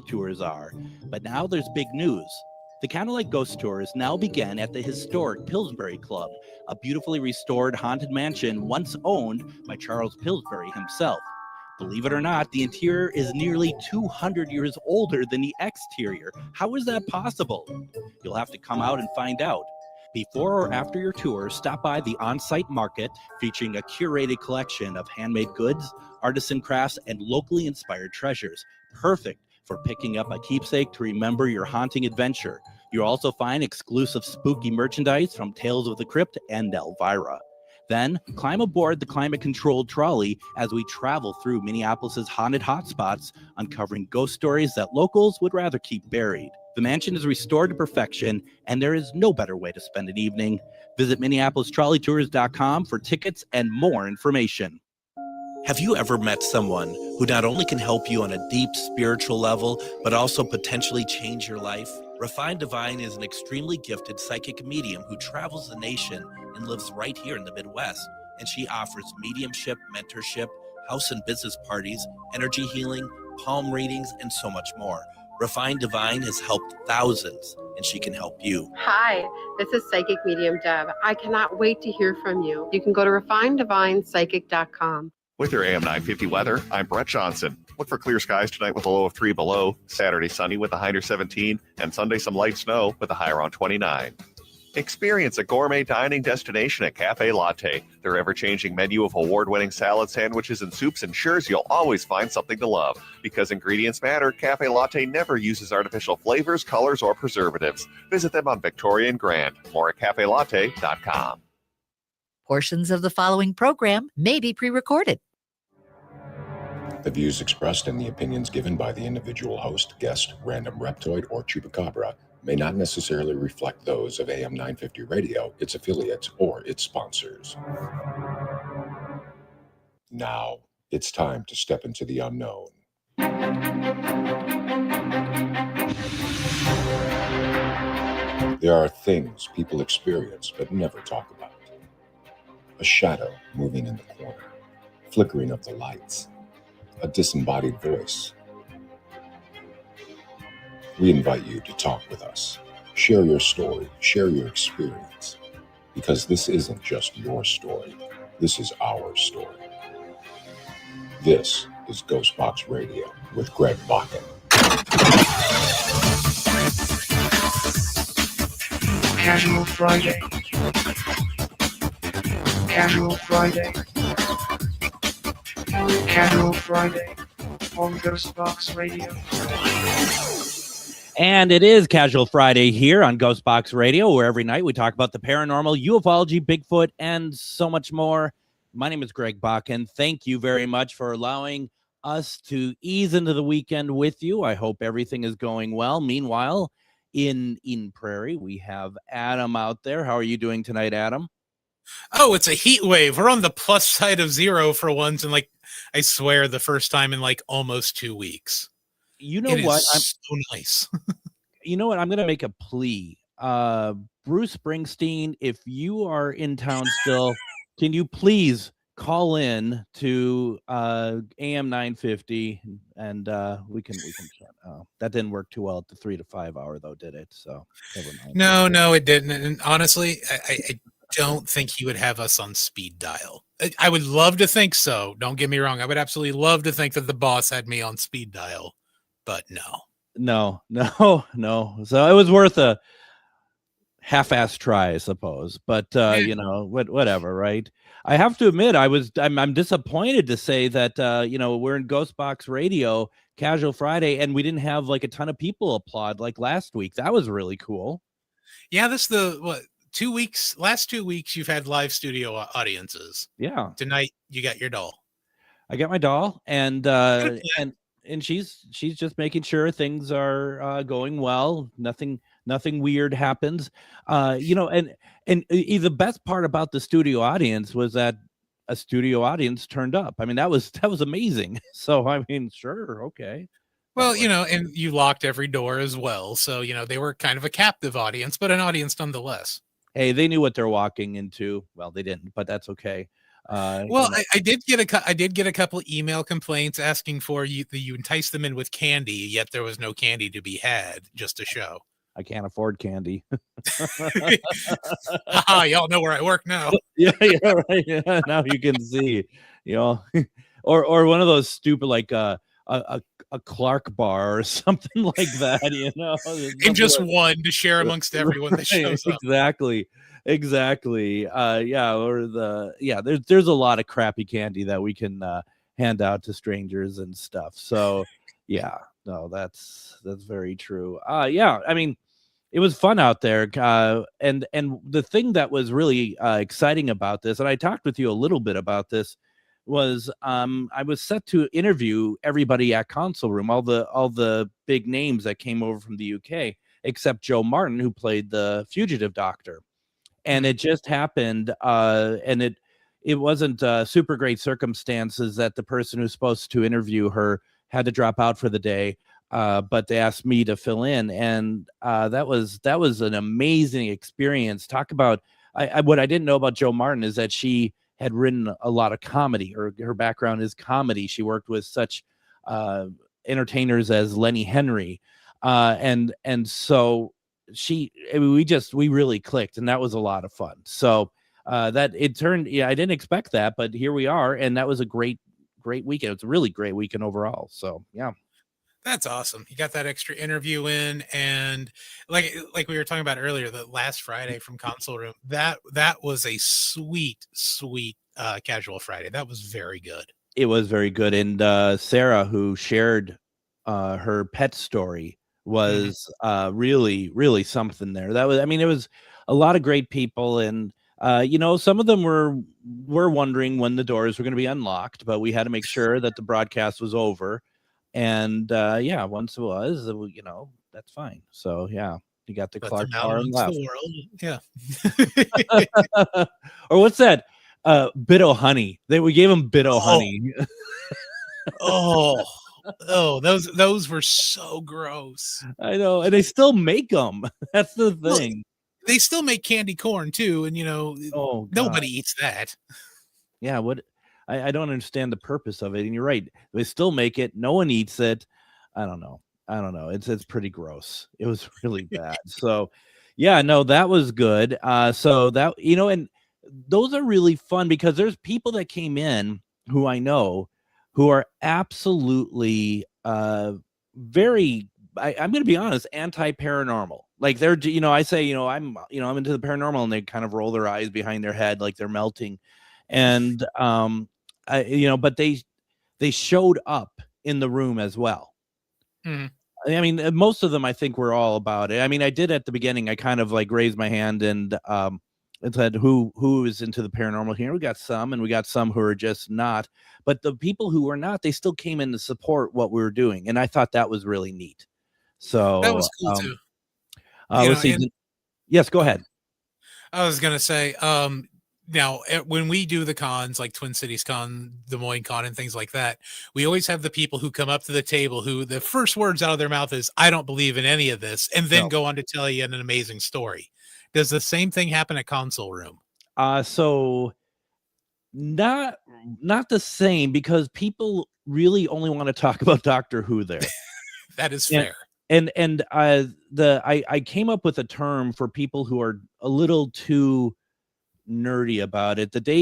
tours are. But now there's big news. The Candlelight Ghost Tours now begin at the historic Pillsbury Club, a beautifully restored haunted mansion once owned by Charles Pillsbury himself. Believe it or not, the interior is nearly 200 years older than the exterior. How is that possible? You'll have to come out and find out. Before or after your tour, stop by the on-site market featuring a curated collection of handmade goods, artisan crafts, and locally inspired treasures. Perfect for picking up a keepsake to remember your haunting adventure. You'll also find exclusive spooky merchandise from Tales of the Crypt and Elvira. Then climb aboard the climate-controlled trolley as we travel through Minneapolis's haunted hotspots, uncovering ghost stories that locals would rather keep buried. The mansion is restored to perfection, and there is no better way to spend an evening. Visit MinneapolisTrolleyTours.com for tickets and more information. Have you ever met someone who not only can help you on a deep spiritual level, but also potentially change your life? Refined Divine is an extremely gifted psychic medium who travels the nation and lives right here in the Midwest. And she offers mediumship, mentorship, house and business parties, energy healing, palm readings, and so much more. Refined Divine has helped thousands, and she can help you. Hi, this is Psychic Medium Deb. I cannot wait to hear from you. You can go to refineddivinepsychic.com. With your AM 950 weather, I'm Brett Johnson. Look for clear skies tonight with a low of 3 below. Saturday sunny with a high near 17. And Sunday some light snow with a high around 29. Experience a gourmet dining destination at Cafe Latte. Their ever-changing menu of award-winning salad, sandwiches, and soups ensures you'll always find something to love. Because ingredients matter, Cafe Latte never uses artificial flavors, colors, or preservatives. Visit them on Victoria and Grand. More at cafelatte.com. Portions of the following program may be pre-recorded. The views expressed and the opinions given by the individual host, guest, random reptoid, or chupacabra may not necessarily reflect those of AM 950 Radio, its affiliates, or its sponsors. Now, it's time to step into the unknown. There are things people experience but never talk about. A shadow moving in the corner, flickering of the lights, a disembodied voice. We invite you to talk with us. Share your story, share your experience, because this isn't just your story. This is our story. This is Ghostbox Radio with Greg Bakken. Casual Friday. Casual Friday. Casual Friday on Ghostbox Radio. And it is Casual Friday here on Ghostbox Radio, where every night we talk about the paranormal, ufology, Bigfoot, and so much more. My name is Greg Bakken. Thank you very much for allowing us to ease into the weekend with you. I hope everything is going well. Meanwhile, in Prairie, we have Adam out there. How are you doing tonight, Adam? Oh, it's a heat wave. We're on the plus side of zero for once, and I swear the first time in almost 2 weeks. You know what? I'm so nice. You know what? I'm going to make a plea. Bruce Springsteen, if you are in town still, can you please call in to AM 950 and we can that didn't work too well at the 3 to 5 hour though, did it? So never mind. No, it didn't. And honestly, I don't think he would have us on speed dial. I would love to think so. Don't get me wrong. I would absolutely love to think that the boss had me on speed dial, but no. So it was worth a half-assed try, I suppose. But whatever, right? I have to admit, I'm disappointed to say that we're in Ghostbox Radio, Casual Friday, and we didn't have a ton of people applaud like last week. That was really cool. Yeah, this is 2 weeks. Last 2 weeks, you've had live studio audiences. Yeah. Tonight, you got your doll. I got my doll, and she's just making sure things are going well. Nothing weird happens. And the best part about the studio audience was that a studio audience turned up. I mean, that was amazing. So I mean, sure, okay. Well, and you locked every door as well. So, they were kind of a captive audience, but an audience nonetheless. Hey, they knew what they're walking into. Well, they didn't, but that's okay. Well, I did get a couple email complaints asking for you entice them in with candy, yet there was no candy to be had. Just a show. I can't afford candy. Haha, y'all know where I work now. Yeah, right. Yeah, now you can see, or one of those stupid like a Clark bar or something like that, And just one to share amongst everyone that shows up. Exactly. There's a lot of crappy candy that we can hand out to strangers and stuff. So yeah, no, that's very true. I mean, it was fun out there. And the thing that was really exciting about this, and I talked with you a little bit about this, was I was set to interview everybody at Console Room, all the big names that came over from the UK, except Joe Martin, who played the fugitive doctor. And it just happened, and it wasn't super great circumstances that the person who's supposed to interview her had to drop out for the day. But they asked me to fill in, and that was an amazing experience. Talk about what I didn't know about Joe Martin is that she had written a lot of comedy. Her background is comedy. She worked with such entertainers as Lenny Henry, and so we really clicked, and that was a lot of fun. So that it turned, I didn't expect that, but here we are, and that was a great weekend. It's a really great weekend overall. So yeah. That's awesome. You got that extra interview in, and like we were talking about earlier, the last Friday from Console Room, that was a sweet casual Friday. That was very good. It was very good. And Sarah, who shared her pet story, was really, really something there. It was a lot of great people, and some of them were wondering when the doors were going to be unlocked, but we had to make sure that the broadcast was over. And once it was, that's fine. So yeah, you got the Clark bar and left. Yeah. Or what's that? Bit o' honey. We gave him bit o' honey. Oh, those were so gross. I know, and they still make them. That's the thing. Well, they still make candy corn too, and nobody eats that. Yeah, what? I don't understand the purpose of it. And you're right. They still make it. No one eats it. I don't know. It's pretty gross. It was really bad. So yeah, no, that was good. So that, and those are really fun because there's people that came in who I know who are absolutely very, I'm going to be honest, anti-paranormal. Like they're, I say, I'm into the paranormal, and they kind of roll their eyes behind their head like they're melting. And but they showed up in the room as well. Mm-hmm. I mean, most of them, I think, were all about it. I mean, I did at the beginning, I kind of like raised my hand and said, who is into the paranormal here? We got some, and we got some who are just not. But the people who were not, they still came in to support what we were doing. And I thought that was really neat. So that was cool too. Let's see. Yes, go ahead. I was going to say, now, when we do the cons like Twin Cities Con, Des Moines Con, and things like that, we always have the people who come up to the table who the first words out of their mouth is, I don't believe in any of this, and then go on to tell you an amazing story. Does the same thing happen at Console Room? So not the same, because people really only want to talk about Doctor Who there. That is fair. And I came up with a term for people who are a little too nerdy about it. The day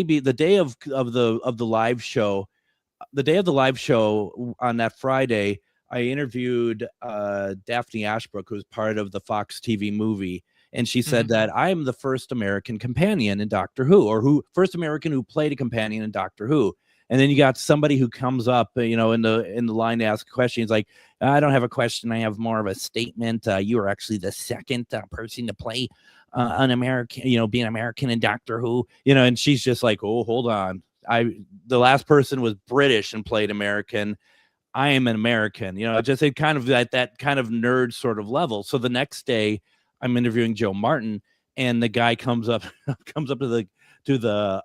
of the live show, the day of the live show on that Friday, I interviewed Daphne Ashbrook, who's part of the Fox TV movie, and she said that I am the first American companion in Doctor Who, or first American who played a companion in Doctor Who. And then you got somebody who comes up, in the line to ask a question. He's like, I don't have a question. I have more of a statement. You are actually the second person to play an American, being American in Doctor Who, and she's just like, oh, hold on. The last person was British and played American. I am an American, just it kind of that kind of nerd sort of level. So the next day I'm interviewing Joe Martin, and the guy comes up to the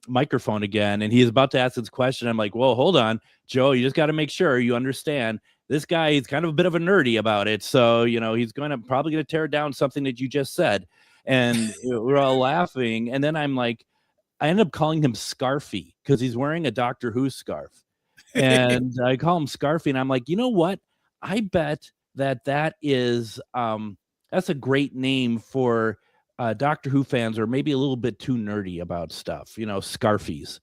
microphone again, and he's about to ask his question. I'm like, well, hold on, Joe, you just got to make sure you understand this guy is kind of a bit of a nerdy about it. So, he's probably going to tear down something that you just said. And we're all laughing. And then I'm like, I ended up calling him Scarfy because he's wearing a Doctor Who scarf. And I call him Scarfy, and I'm like, you know what? I bet that is that's a great name for Doctor Who fans, or maybe a little bit too nerdy about stuff. Scarfies.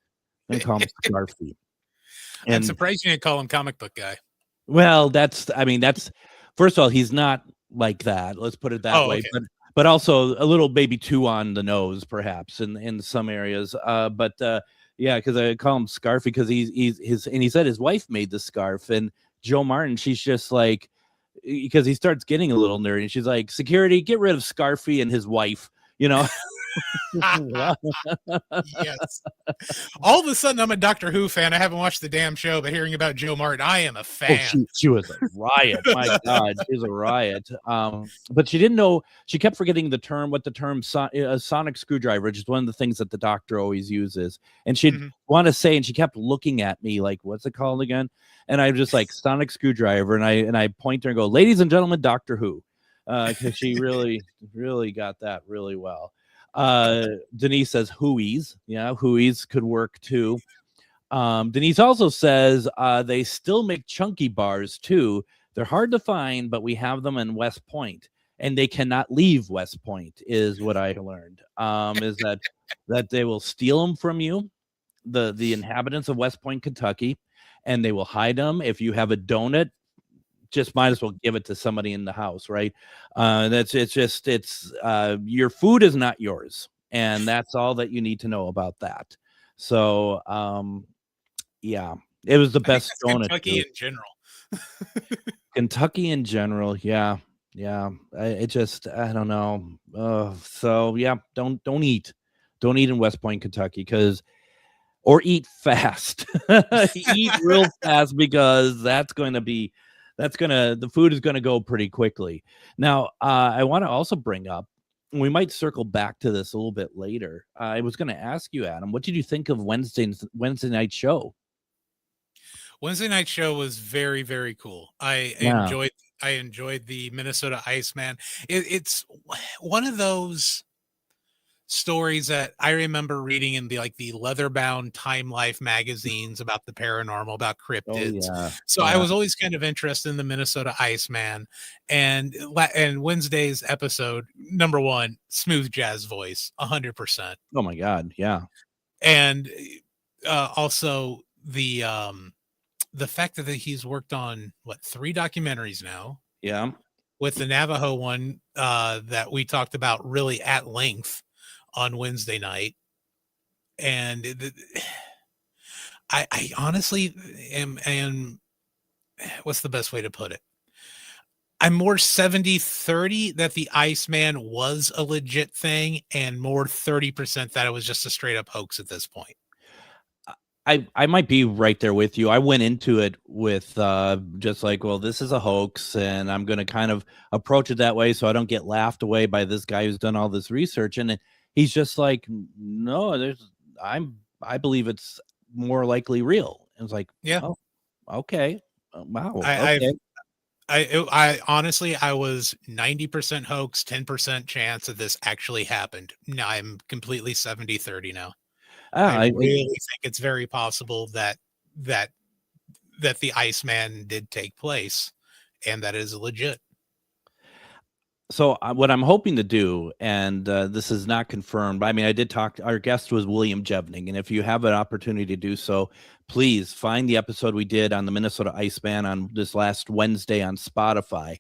I'm gonna call him Scarfy. I'm And surprised you didn't call him comic book guy. well, that's first of all, he's not like that. Let's put it that Oh, way. okay. But also a little maybe too on the nose, perhaps in some areas. But yeah, because I call him Scarfy because he said his wife made the scarf, and Joe Martin, she's just like, because he starts getting a little nerdy, and she's like, security, get rid of Scarfy and his wife. Yes. All of a sudden, I'm a Doctor Who fan. I haven't watched the damn show, but hearing about Joe Martin, I am a fan. She was a riot. My God, she was a riot. But she didn't know. She kept forgetting the term sonic screwdriver, which is one of the things that the doctor always uses. And she'd want to say, and she kept looking at me like, "What's it called again?" And I just like sonic screwdriver, and I point to her and go, "Ladies and gentlemen, Doctor Who," because she really got that really well. Denise says hooies. Yeah, hooies could work too. Denise also says they still make chunky bars too. They're hard to find, but we have them in West Point, and they cannot leave West Point, is what I learned. Is that they will steal them from you, the inhabitants of West Point, Kentucky, and they will hide them. If you have a donut, just might as well give it to somebody in the house, right? It's your food is not yours, and that's all that you need to know about that. So yeah, it was the best donut. Kentucky in general. Kentucky in general, yeah. I don't know. So yeah, don't eat in West Point, Kentucky, or eat fast. Eat real fast, because the food is going to go pretty quickly. Now, I want to also bring up, we might circle back to this a little bit later. I was going to ask you, Adam, what did you think of Wednesday night show? Wednesday night show was very, very cool. I enjoyed the Minnesota Iceman. It's one of those stories that I remember reading in the leather-bound Time Life magazines about the paranormal, about cryptids. So I was always kind of interested in the Minnesota Iceman, and Wednesday's episode, number one, smooth jazz voice, 100%. Oh my God, yeah. And also the fact that he's worked on 3 documentaries now. Yeah. With the Navajo one that we talked about really at length on Wednesday night. And I honestly am what's the best way to put it? I'm more 70-30 that the Iceman was a legit thing, and more 30% that it was just a straight up hoax at this point. I might be right there with you. I went into it with just like, well, this is a hoax, and I'm going to kind of approach it that way so I don't get laughed away by this guy who's done all this research. And he's just like, no, I believe it's more likely real. And it's like, yeah, oh, okay, wow. Okay. I honestly, I was 90% hoax, 10% chance that this actually happened. Now I'm completely 70-30 now. I really think it's very possible that the Iceman did take place, and that is legit. So what I'm hoping to do, and this is not confirmed, but I mean, I did talk. Our guest was William Jevning, and if you have an opportunity to do so, please find the episode we did on the Minnesota Iceman on this last Wednesday on Spotify,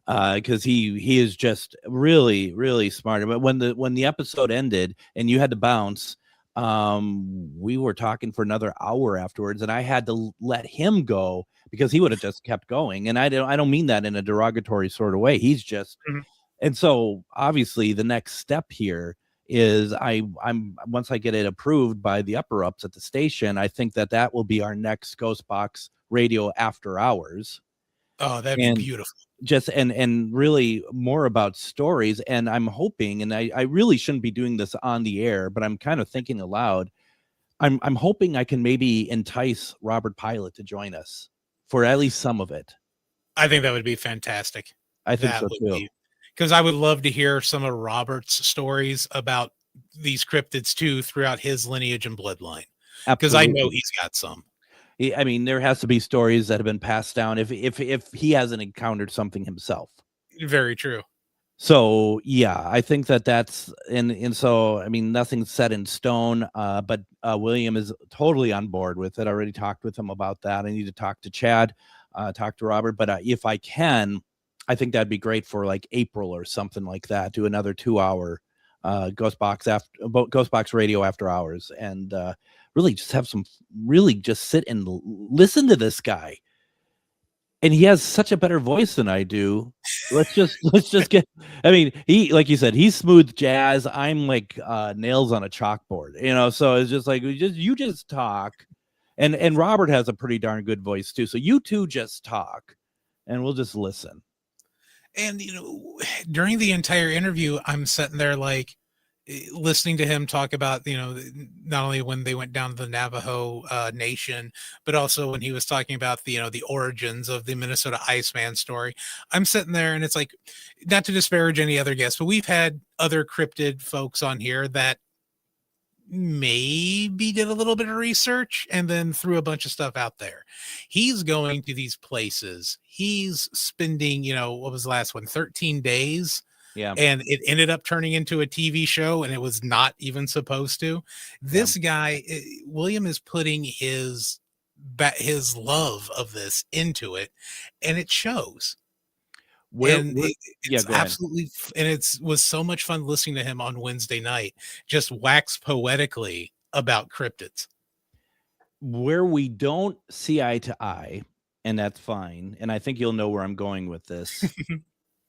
because he is just really, really smart. But when the episode ended and you had to bounce, we were talking for another hour afterwards, and I had to let him go because he would have just kept going. And I don't mean that in a derogatory sort of way. He's just, and so obviously the next step here is I'm once I get it approved by the upper ups at the station, I think that will be our next Ghostbox radio after hours. Oh, that'd be beautiful. Just and really more about stories. And I'm hoping, and I really shouldn't be doing this on the air, but I'm kind of thinking aloud. I'm hoping I can maybe entice Robert Pilot to join us for at least some of it. I think that would be fantastic. I think so too. Because I would love to hear some of Robert's stories about these cryptids too throughout his lineage and bloodline, because I know he's got some. I mean, there has to be stories that have been passed down if he hasn't encountered something himself. Very true. So yeah, I think that's and so I mean nothing's set in stone. But William is totally on board with it. I already talked with him about that. I need to talk to Chad, talk to Robert. But if I can, I think that'd be great for like April or something like that. Do another 2-hour Ghostbox radio after hours, and really just have just sit and listen to this guy. And he has such a better voice than I do. Let's just get. I mean, he, like you said, he's smooth jazz. I'm like nails on a chalkboard, So it's just like you just talk, and Robert has a pretty darn good voice too. So you two just talk, and we'll just listen. And during the entire interview, I'm sitting there like listening to him talk about not only when they went down to the Navajo nation, but also when he was talking about the origins of the Minnesota Iceman story. I'm sitting there and it's like, not to disparage any other guests, but we've had other cryptid folks on here that maybe did a little bit of research and then threw a bunch of stuff out there. He's going to these places, he's spending what was the last one, 13 days. Yeah. And it ended up turning into a TV show, and it was not even supposed to. This guy, William, is putting his love of this into it, and it shows. It's absolutely, and it was so much fun listening to him on Wednesday night, just wax poetically about cryptids. Where we don't see eye to eye, and that's fine, and I think you'll know where I'm going with this.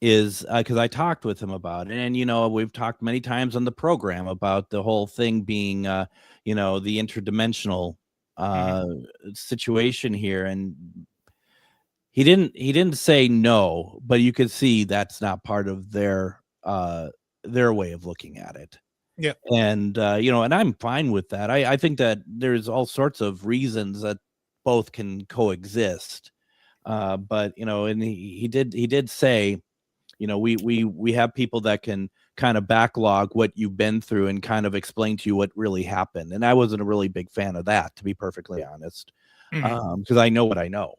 Is because I talked with him about it, and we've talked many times on the program about the whole thing being the interdimensional situation here, and he didn't say no, but you could see that's not part of their way of looking at it. Yeah. And and I'm fine with that. I think that there's all sorts of reasons that both can coexist, but and he did say, we have people that can kind of backlog what you've been through and kind of explain to you what really happened. And I wasn't a really big fan of that, to be perfectly honest, because I know what I know.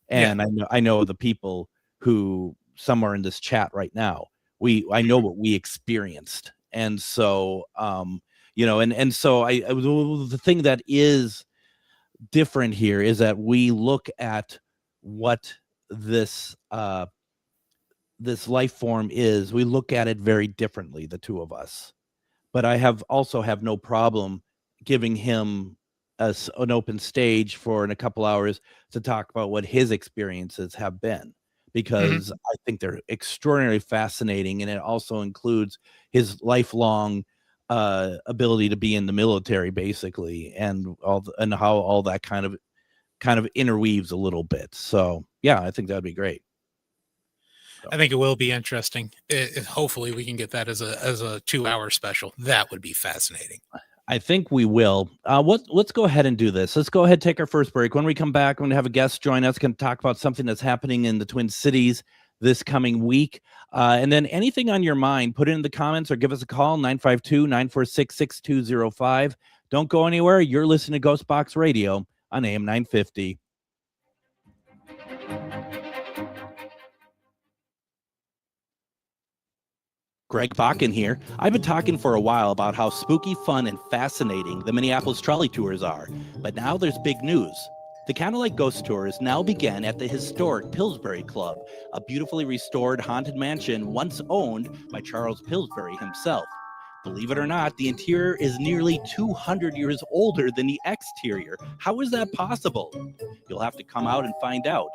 And I know the people who somewhere in this chat right now, I know what we experienced. And so, and so the thing that is different here is that we look at what this life form is. We look at it very differently, the two of us. But I have no problem giving him an open stage for in a couple hours to talk about what his experiences have been, because I think they're extraordinarily fascinating, and it also includes his lifelong ability to be in the military, basically, and how all that kind of interweaves a little bit. So yeah, I think that'd be great. I think it will be interesting. Hopefully we can get that as a 2-hour special. That would be fascinating. I think we will. Let's go ahead and do this. Let's go ahead and take our first break. When we come back, we're going to have a guest join us, going to talk about something that's happening in the Twin Cities this coming week. And then anything on your mind, put it in the comments or give us a call, 952-946-6205. Don't go anywhere. You're listening to Ghostbox Radio on AM 950. Greg Bakken here. I've been talking for a while about how spooky, fun, and fascinating the Minneapolis trolley tours are, but now there's big news. The Candlelight Ghost Tours now begin at the historic Pillsbury Club, a beautifully restored haunted mansion once owned by Charles Pillsbury himself. Believe it or not, the interior is nearly 200 years older than the exterior. How is that possible? You'll have to come out and find out.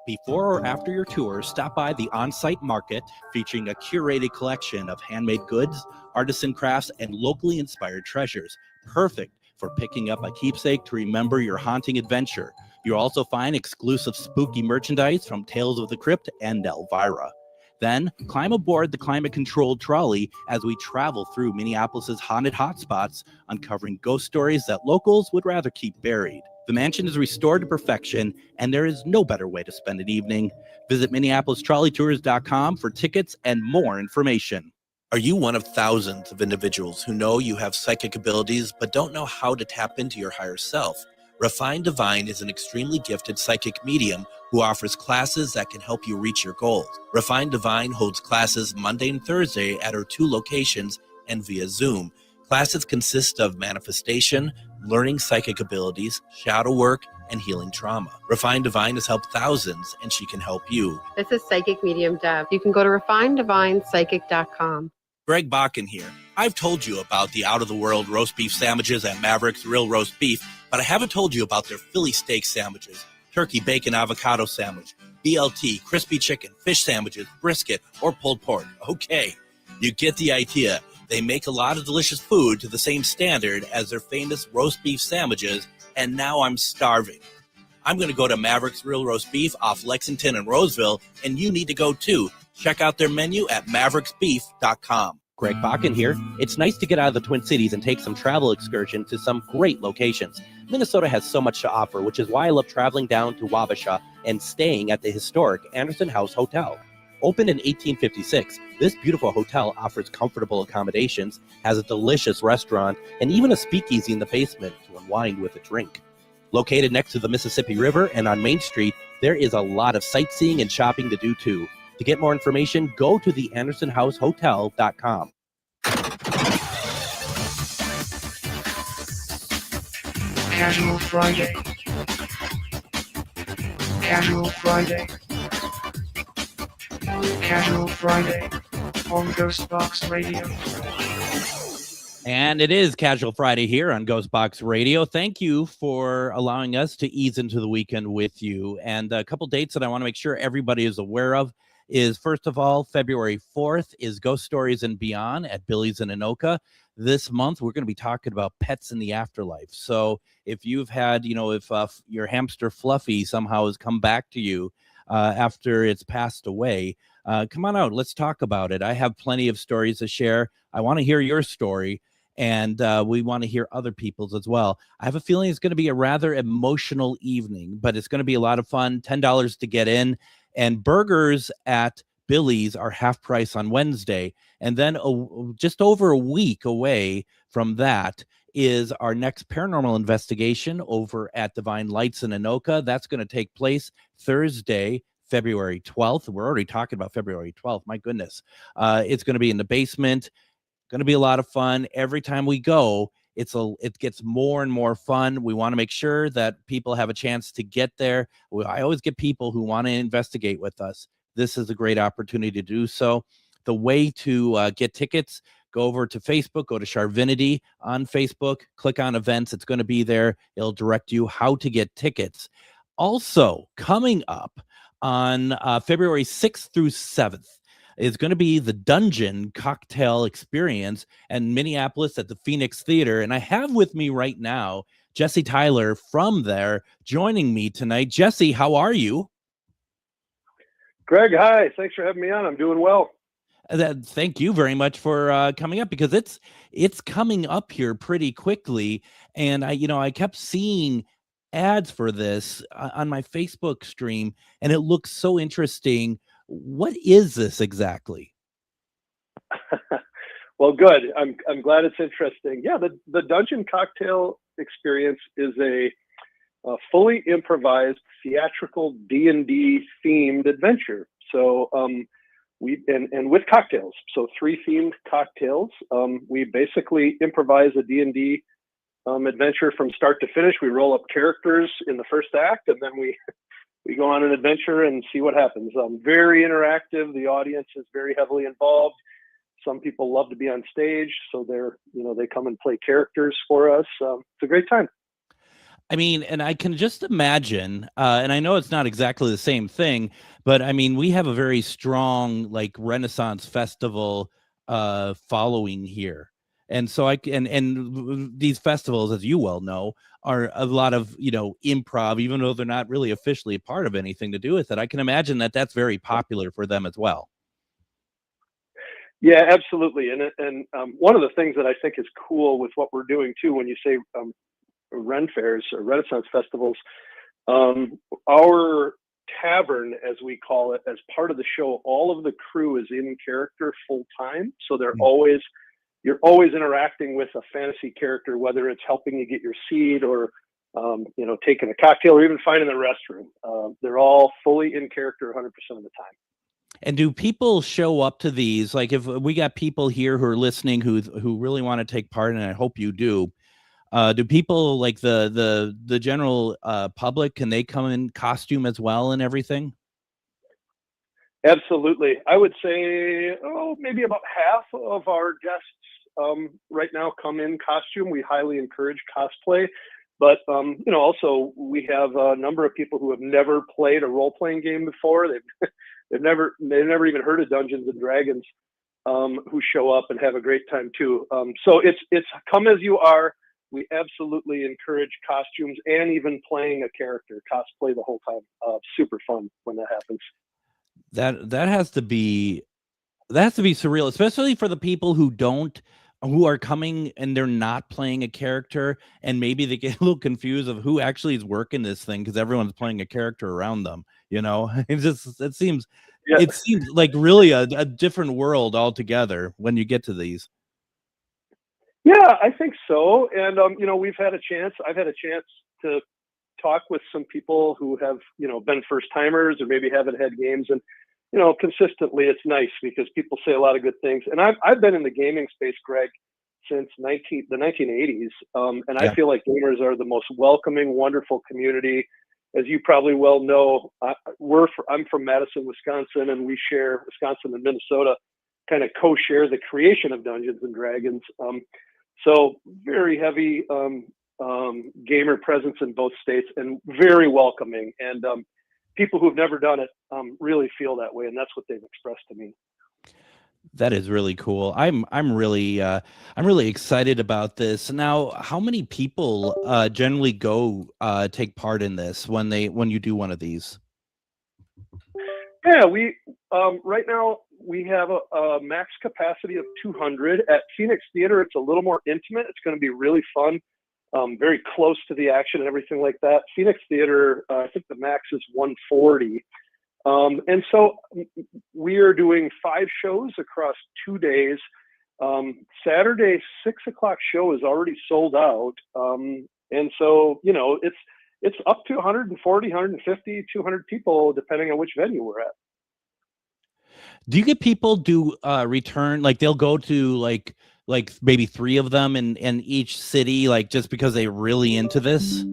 Before or after your tour, stop by the on-site market featuring a curated collection of handmade goods, artisan crafts, and locally inspired treasures. Perfect for picking up a keepsake to remember your haunting adventure. You'll also find exclusive spooky merchandise from Tales of the Crypt and Elvira. Then, climb aboard the climate-controlled trolley as we travel through Minneapolis's haunted hotspots, uncovering ghost stories that locals would rather keep buried. The mansion is restored to perfection, and there is no better way to spend an evening. Visit MinneapolisTrolleyTours.com for tickets and more information. Are you one of thousands of individuals who know you have psychic abilities but don't know how to tap into your higher self? Refined Divine is an extremely gifted psychic medium who offers classes that can help you reach your goals. Refined Divine holds classes Monday and Thursday at her 2 locations and via Zoom. Classes consist of manifestation, learning psychic abilities, shadow work, and healing trauma. Refined Divine has helped thousands, and she can help you. This is Psychic Medium Deb. You can go to refineddivinepsychic.com. Greg Bakken here. I've told you about the out-of-the-world roast beef sandwiches at Maverick's Real Roast Beef, but I haven't told you about their Philly steak sandwiches, turkey bacon avocado sandwich, BLT, crispy chicken, fish sandwiches, brisket, or pulled pork. Okay, you get the idea. They make a lot of delicious food to the same standard as their famous roast beef sandwiches, and now I'm starving. I'm going to go to Maverick's Real Roast Beef off Lexington and Roseville, and you need to go too. Check out their menu at mavericksbeef.com. Greg Bakken here. It's nice to get out of the Twin Cities and take some travel excursion to some great locations. Minnesota has so much to offer, which is why I love traveling down to Wabasha and staying at the historic Anderson House Hotel. Opened in 1856, this beautiful hotel offers comfortable accommodations, has a delicious restaurant, and even a speakeasy in the basement to unwind with a drink. Located next to the Mississippi River and on Main Street, there is a lot of sightseeing and shopping to do too. To get more information, go to the AndersonHouseHotel.com. Casual Friday. Casual Friday. Casual Friday on Ghostbox Radio. And it is Casual Friday here on Ghostbox Radio. Thank you for allowing us to ease into the weekend with you. And a couple dates that I want to make sure everybody is aware of is, first of all, February 4th is Ghost Stories and Beyond at Billy's in Anoka. This month, we're going to be talking about pets in the afterlife. So if you've had, if your hamster Fluffy somehow has come back to you after it's passed away, come on out. Let's talk about it. I have plenty of stories to share. I want to hear your story. And we want to hear other people's as well. I have a feeling it's going to be a rather emotional evening, but it's going to be a lot of fun. $10 to get in. And burgers at Billy's are half price on Wednesday. And then just over a week away from that is our next paranormal investigation over at Divine Lights in Anoka. That's going to take place Thursday, February 12th. We're already talking about February 12th. My goodness. It's going to be in the basement. Going to be a lot of fun. Every time we go, it gets more and more fun. We want to make sure that people have a chance to get there. I always get people who want to investigate with us. This is a great opportunity to do so. The way to get tickets, go over to Facebook, go to Charvinity on Facebook, click on events. It's going to be there. It'll direct you how to get tickets. Also, coming up on February 6th through 7th, is going to be the Dungeon Cocktail Experience in Minneapolis at the Phoenix Theater. And I have with me right now Jesse Tyler from there joining me tonight. Jesse, how are you? Greg, hi. Thanks for having me on. I'm doing well. Thank you very much for coming up, because it's coming up here pretty quickly. And I kept seeing ads for this on my Facebook stream, and it looks so interesting. What is this exactly? Well, good. I'm glad it's interesting. Yeah, the Dungeon Cocktail Experience is a fully improvised theatrical D&D themed adventure. So with cocktails. So 3 themed cocktails. We basically improvise a D&D adventure from start to finish. We roll up characters in the first act, and then we go on an adventure and see what happens. Very interactive. The audience is very heavily involved. Some people love to be on stage, so they come and play characters for us. It's a great time. I mean, and I can just imagine, and I know it's not exactly the same thing, but I mean, we have a very strong Renaissance festival following here. And so and these festivals, as you well know, are a lot of, improv, even though they're not really officially a part of anything to do with it. I can imagine that that's very popular for them as well. Yeah, absolutely. And one of the things that I think is cool with what we're doing too, when you say Ren fairs or Renaissance festivals, our tavern, as we call it, as part of the show, all of the crew is in character full time. So you're always interacting with a fantasy character, whether it's helping you get your seat or, taking a cocktail or even finding the restroom. They're all fully in character 100% of the time. And do people show up to these? Like, if we got people here who are listening who really want to take part, and I hope you do people like the general public, can they come in costume as well and everything? Absolutely. I would say, maybe about half of our guests right now come in costume. We highly encourage cosplay, but also we have a number of people who have never played a role-playing game before. They've never even heard of Dungeons and Dragons, who show up and have a great time too. So it's come as you are. We absolutely encourage costumes and even playing a character, cosplay the whole time. Super fun when that happens. That has to be surreal, especially for the people who are coming and they're not playing a character, and maybe they get a little confused of who actually is working this thing because everyone's playing a character around them. It seems like really a different world altogether when you get to these. Yeah, I think so. And I've had a chance to talk with some people who have been first timers or maybe haven't had games, and consistently it's nice because people say a lot of good things. And I've been in the gaming space, Greg, since the 1980s, and I feel like gamers are the most welcoming, wonderful community. As you probably well know, I'm from Madison, Wisconsin, and Wisconsin and Minnesota kind of co-share the creation of Dungeons and Dragons. So very heavy gamer presence in both states, and very welcoming. And people who've never done it really feel that way, and that's what they've expressed to me. That is really cool. I'm really excited about this. Now, how many people generally go take part in this when you do one of these? Yeah, we right now we have a max capacity of 200 at Phoenix Theater. It's a little more intimate. It's going to be really fun, very close to the action and everything like that. Phoenix Theater, I think the max is 140. And so we are doing 5 shows across 2 days. Saturday 6:00 show is already sold out. And so, it's up to 140, 150, 200 people, depending on which venue we're at. Do you get people return, like they'll go to like maybe 3 of them in each city, like just because they're really into this?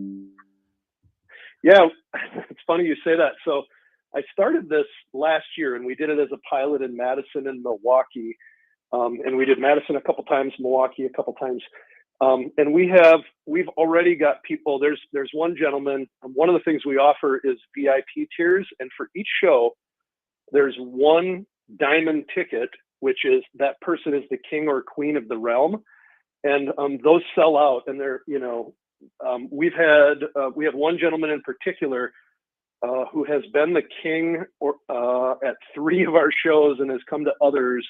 Yeah, it's funny you say that. So I started this last year, and we did it as a pilot in Madison and Milwaukee. And we did Madison a couple times, Milwaukee a couple times. And we've already got people. There's one gentleman. One of the things we offer is VIP tiers, and for each show, there's one diamond ticket, which is that person is the king or queen of the realm, and those sell out. And they're we have one gentleman in particular who has been the king at 3 of our shows and has come to others.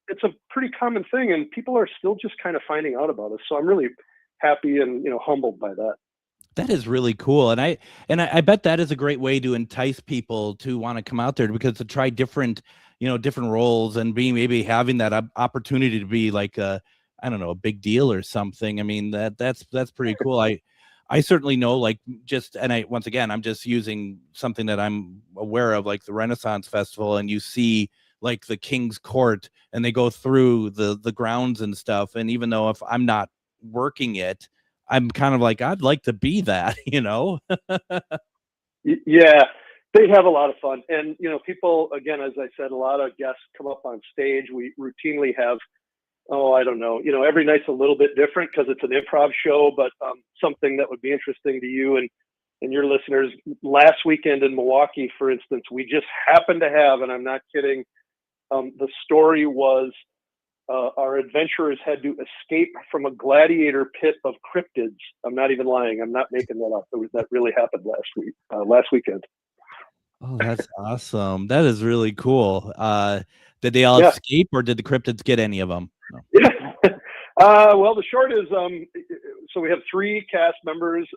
It's a pretty common thing, and people are still just kind of finding out about us. So I'm really happy and humbled by that. That is really cool, and I bet that is a great way to entice people to want to come out there, because to try different roles and maybe having that opportunity to be like a big deal or something. I mean, that's pretty cool. I certainly know, once again, I'm just using something that I'm aware of, like the Renaissance Festival, and you see like the King's Court, and they go through the grounds and stuff. And even though if I'm not working it, I'm kind of like, I'd like to be that, Yeah, they have a lot of fun. And, people, again, as I said, a lot of guests come up on stage. We routinely have, every night's a little bit different because it's an improv show, but something that would be interesting to you and your listeners. Last weekend in Milwaukee, for instance, we just happened to have, and I'm not kidding, the story was our adventurers had to escape from a gladiator pit of cryptids. I'm not even lying. I'm not making that up. That really happened last weekend. Oh, that's awesome. That is really cool. Did they all escape, or did the cryptids get any of them? No. Yeah. Well, the short is, so we have 3 cast members.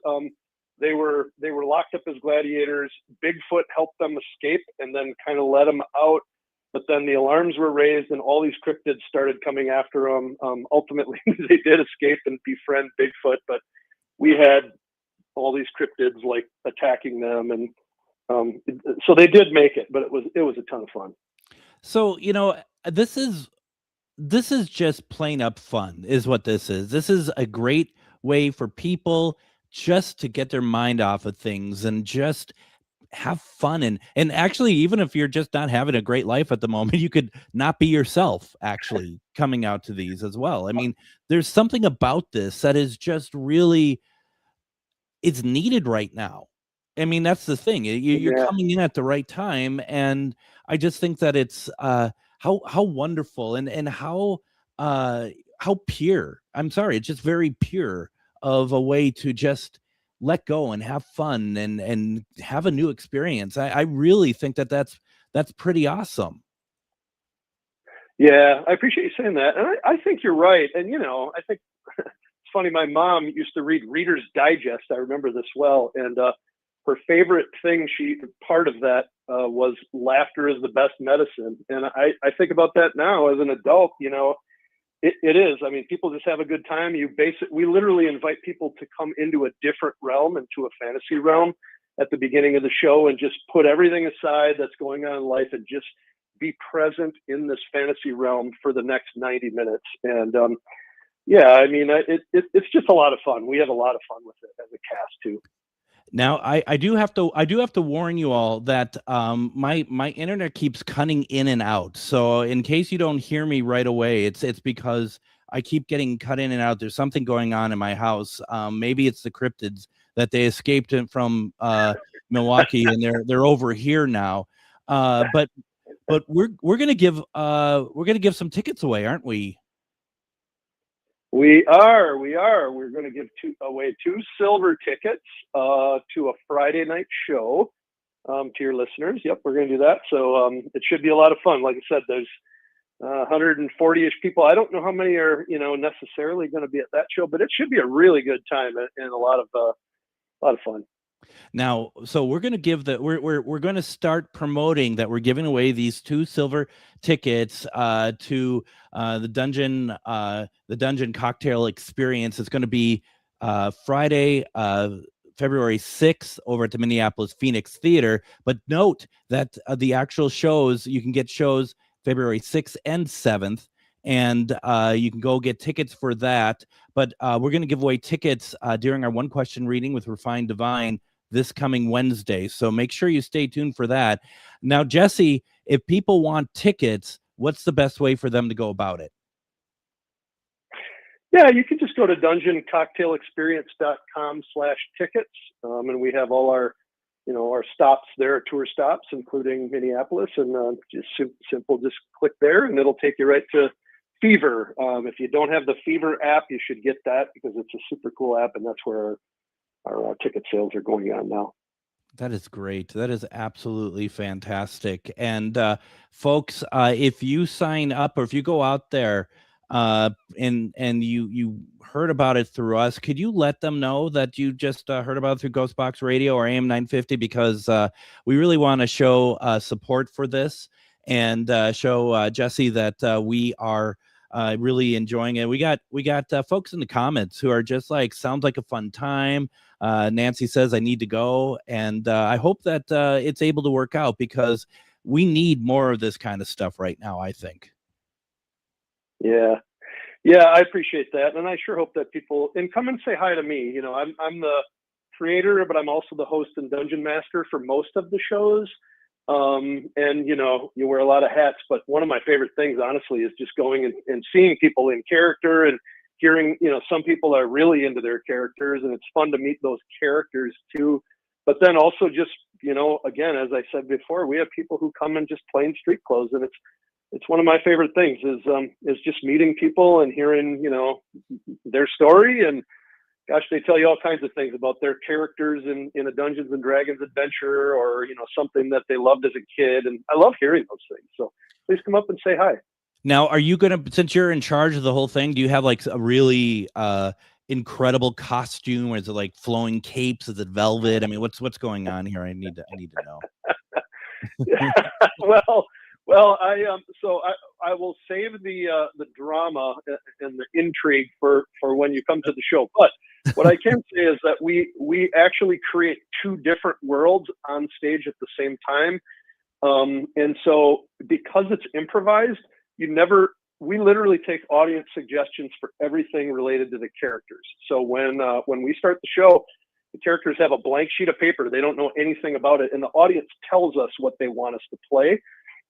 they were locked up as gladiators. Bigfoot helped them escape and then kind of let them out. But then the alarms were raised and all these cryptids started coming after them. Ultimately, they did escape and befriend Bigfoot, but we had all these cryptids like attacking them, and so they did make it. But it was a ton of fun. So, this is just plain up fun is what this is. This is a great way for people just to get their mind off of things and just have fun. And actually, even if you're just not having a great life at the moment, you could not be yourself actually coming out to these as well. I mean, there's something about this that is just really, it's needed right now. I mean, that's the thing. You're Yeah. coming in at the right time, and I just think that it's how wonderful and how pure. I'm sorry, it's just very pure of a way to just let go and have fun and have a new experience. I really think that that's pretty awesome. Yeah, I appreciate you saying that, and I think you're right. And I think it's funny. My mom used to read Reader's Digest. I remember this well, and her favorite thing, part of that was laughter is the best medicine. And I think about that now as an adult. It is. I mean, people just have a good time. We literally invite people to come into a different realm, into a fantasy realm at the beginning of the show, and just put everything aside that's going on in life and just be present in this fantasy realm for the next 90 minutes. And yeah, I mean, it's just a lot of fun. We have a lot of fun with it as a cast too. Now, I do have to warn you all that my internet keeps cutting in and out. So in case you don't hear me right away, it's because I keep getting cut in and out. There's something going on in my house. Maybe it's the cryptids that they escaped from Milwaukee and they're over here now. But we're gonna give some tickets away, aren't we? We are. We're going to give away 2 silver tickets to a Friday night show to your listeners. Yep, we're going to do that. So it should be a lot of fun. Like I said, there's 140-ish people. I don't know how many are necessarily going to be at that show, but it should be a really good time and a lot of fun. Now, so we're going to give we're going to start promoting that we're giving away these 2 silver tickets to the dungeon cocktail experience. It's going to be Friday, February 6th over at the Minneapolis Phoenix Theater. But note that the actual shows, you can get shows February 6th and 7th. And you can go get tickets for that. But we're going to give away tickets during our one question reading with Refined Divine this coming Wednesday. So make sure you stay tuned for that. Now, Jesse, if people want tickets, what's the best way for them to go about it? Yeah, you can just go to dungeoncocktailexperience.com/tickets. And we have all our stops there, tour stops, including Minneapolis. And just simple, just click there and it'll take you right to Fever. If you don't have the Fever app, you should get that because it's a super cool app, and that's where our ticket sales are going on now. That is great. That is absolutely fantastic. And folks, if you sign up or if you go out there and you heard about it through us, could you let them know that you just heard about it through Ghostbox Radio or AM 950? Because we really want to show support for this and show Jesse that we are really enjoying it. We got folks in the comments who are just like, sounds like a fun time. Nancy says I need to go, and I hope that it's able to work out because we need more of this kind of stuff right now, I think. Yeah, I appreciate that, and I sure hope that people come and say hi to me. I'm the creator, but I'm also the host and dungeon master for most of the shows. And you wear a lot of hats, but one of my favorite things, honestly, is just going and seeing people in character and hearing, some people are really into their characters, and it's fun to meet those characters too. But then also just, again, as I said before, we have people who come in just plain street clothes, and it's one of my favorite things is just meeting people and hearing, their story. And gosh, they tell you all kinds of things about their characters in a Dungeons and Dragons adventure, or something that they loved as a kid. And I love hearing those things. So please come up and say hi. Now, are you gonna, since you're in charge of the whole thing, do you have like a really incredible costume, or is it like flowing capes? Is it velvet? I mean, what's going on here? I need to know. well, I will save the drama and the intrigue for when you come to the show. But what I can say is that we actually create two different worlds on stage at the same time, and so because it's improvised, we literally take audience suggestions for everything related to the characters. So when we start the show, the characters have a blank sheet of paper. They don't know anything about it. And the audience tells us what they want us to play.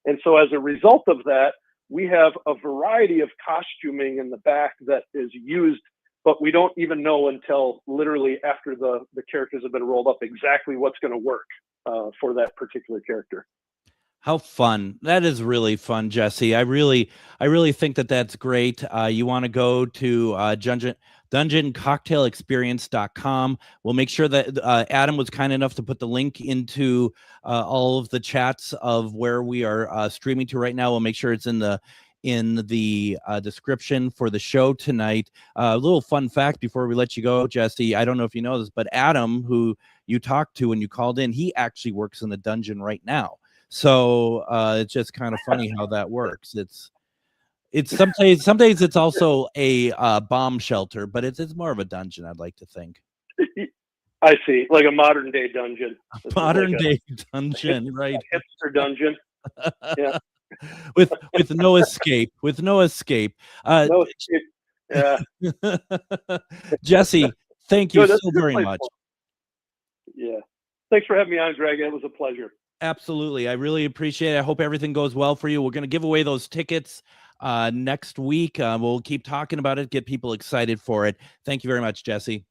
And so as a result of that, we have a variety of costuming in the back that is used, but we don't even know until literally after the characters have been rolled up exactly what's going to work for that particular character. How fun. That is really fun, Jesse. I really think that that's great. You want to go to dungeoncocktailexperience.com. We'll make sure that Adam was kind enough to put the link into all of the chats of where we are streaming to right now. We'll make sure it's in the description for the show tonight. A little fun fact before we let you go, Jesse. I don't know if you know this, but Adam, who you talked to when you called in, he actually works in the dungeon right now. So it's just kind of funny how that works. It's some days it's also a bomb shelter, but it's more of a dungeon, I'd like to think. I see, like a modern day dungeon. Modern day dungeon, right? Hipster dungeon. Yeah. with no escape. With no escape. No escape. Yeah. Jesse, thank you so very much. Yeah. Thanks for having me on, Greg. It was a pleasure. Absolutely. I really appreciate it. I hope everything goes well for you. We're going to give away those tickets next week. We'll keep talking about it, get people excited for it. Thank you very much, Jesse.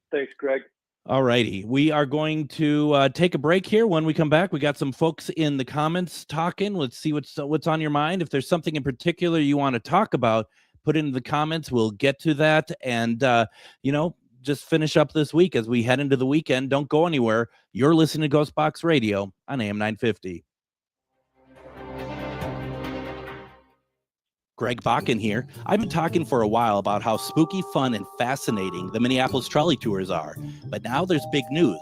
Thanks, Greg. All righty. We are going to take a break here. When we come back, we got some folks in the comments talking. Let's see what's on your mind. If there's something in particular you want to talk about, put it in the comments. We'll get to that. And, just finish up this week as we head into the weekend. Don't go anywhere. You're listening to Ghostbox Radio on AM 950. Greg Bakken here. I've been talking for a while about how spooky, fun, and fascinating the Minneapolis trolley tours are. But now there's big news.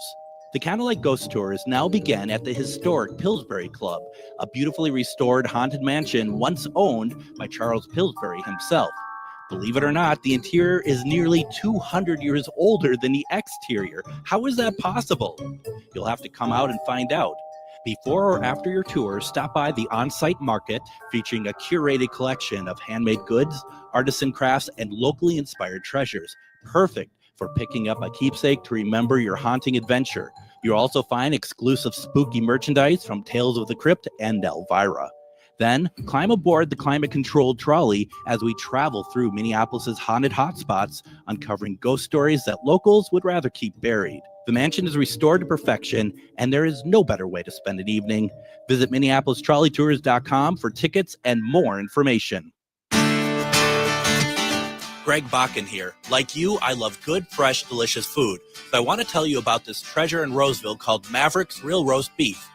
The Candlelight Ghost Tours now begin at the historic Pillsbury Club, a beautifully restored haunted mansion once owned by Charles Pillsbury himself. Believe it or not, the interior is nearly 200 years older than the exterior. How is that possible? You'll have to come out and find out. Before or after your tour, stop by the on-site market featuring a curated collection of handmade goods, artisan crafts, and locally inspired treasures. Perfect for picking up a keepsake to remember your haunting adventure. You'll also find exclusive spooky merchandise from Tales of the Crypt and Elvira. Then climb aboard the climate-controlled trolley as we travel through Minneapolis's haunted hotspots, uncovering ghost stories that locals would rather keep buried. The mansion is restored to perfection, and there is no better way to spend an evening. Visit MinneapolisTrolleyTours.com for tickets and more information. Greg Bakken here. Like you, I love good, fresh, delicious food. So I want to tell you about this treasure in Roseville called Maverick's Real Roast Beef.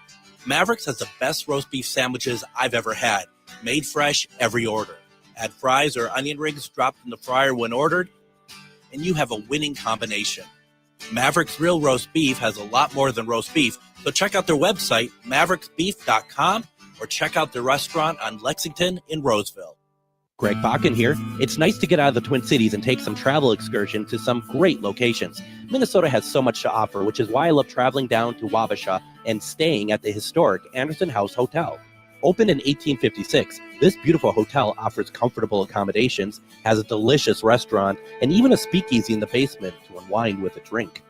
Maverick's has the best roast beef sandwiches I've ever had. Made fresh every order. Add fries or onion rings dropped in the fryer when ordered, and you have a winning combination. Maverick's Real Roast Beef has a lot more than roast beef, so check out their website, mavericksbeef.com, or check out their restaurant on Lexington in Roseville. Greg Bakken here. It's nice to get out of the Twin Cities and take some travel excursion to some great locations. Minnesota has so much to offer, which is why I love traveling down to Wabasha and staying at the historic Anderson House Hotel. Opened in 1856, this beautiful hotel offers comfortable accommodations, has a delicious restaurant, and even a speakeasy in the basement to unwind with a drink.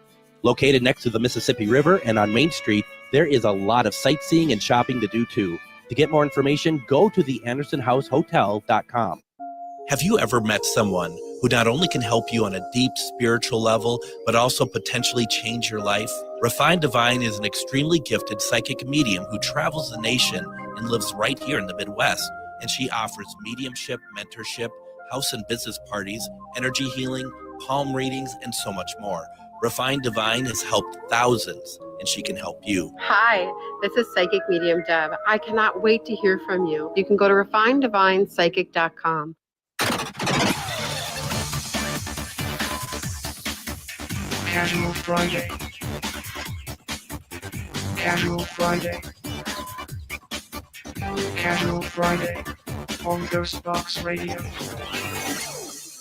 Located next to the Mississippi River and on Main Street, there is a lot of sightseeing and shopping to do too. To get more information, go to the AndersonHouseHotel.com. Have you ever met someone who not only can help you on a deep spiritual level, but also potentially change your life? Refined Divine is an extremely gifted psychic medium who travels the nation and lives right here in the Midwest. And she offers mediumship, mentorship, house and business parties, energy healing, palm readings, and so much more. Refined Divine has helped thousands, and she can help you. Hi, this is Psychic Medium Deb. I cannot wait to hear from you. You can go to refineddivinepsychic.com. Casual Friday. Casual Friday. Casual Friday on Ghostbox Radio.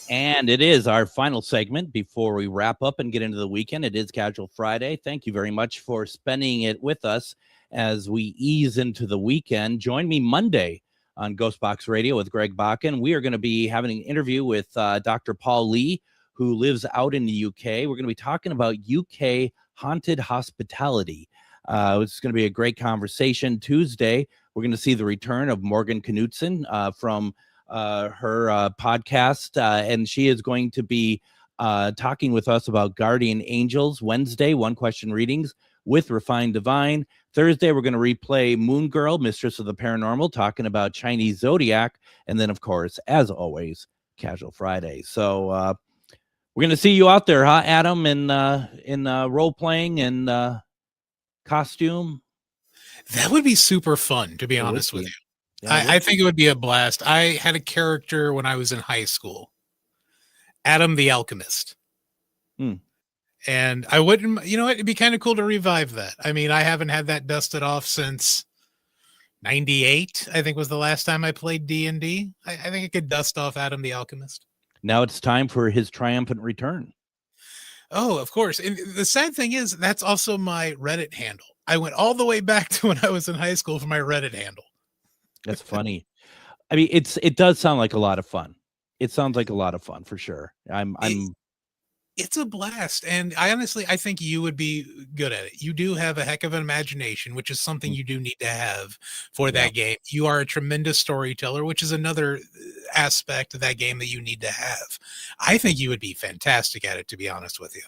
And it is our final segment before we wrap up and get into the weekend. It is Casual Friday. Thank you very much for spending it with us as we ease into the weekend. Join me Monday on Ghostbox Radio with Greg Bakken. We are going to be having an interview with Dr. Paul Lee, who lives out in the UK. We're going to be talking about UK haunted hospitality. It's going to be a great conversation. Tuesday, we're going to see the return of Morgan Knudsen from her podcast, and she is going to be talking with us about guardian angels. Wednesday, one question readings with Refined Divine. Thursday, we're going to replay Moon Girl, Mistress of the Paranormal, talking about Chinese zodiac. And then, of course, as always, Casual Friday. So we're going to see you out there, huh, Adam, in role playing and costume. That would be super fun, to be honest with you. Yeah, I think it would be a blast. I had a character when I was in high school, Adam the Alchemist. And I wouldn't, it'd be kind of cool to revive that. I mean, I haven't had that dusted off since 98, I think was the last time I played D&D. I think I could dust off Adam the Alchemist. Now it's time for his triumphant return. Oh, of course. And the sad thing is, that's also my Reddit handle. I went all the way back to when I was in high school for my Reddit handle. That's funny. I mean, it does sound like a lot of fun. It sounds like a lot of fun for sure. It's a blast. And I think you would be good at it. You do have a heck of an imagination, which is something you do need to have for that game. You are a tremendous storyteller, which is another aspect of that game that you need to have. I think you would be fantastic at it, to be honest with you.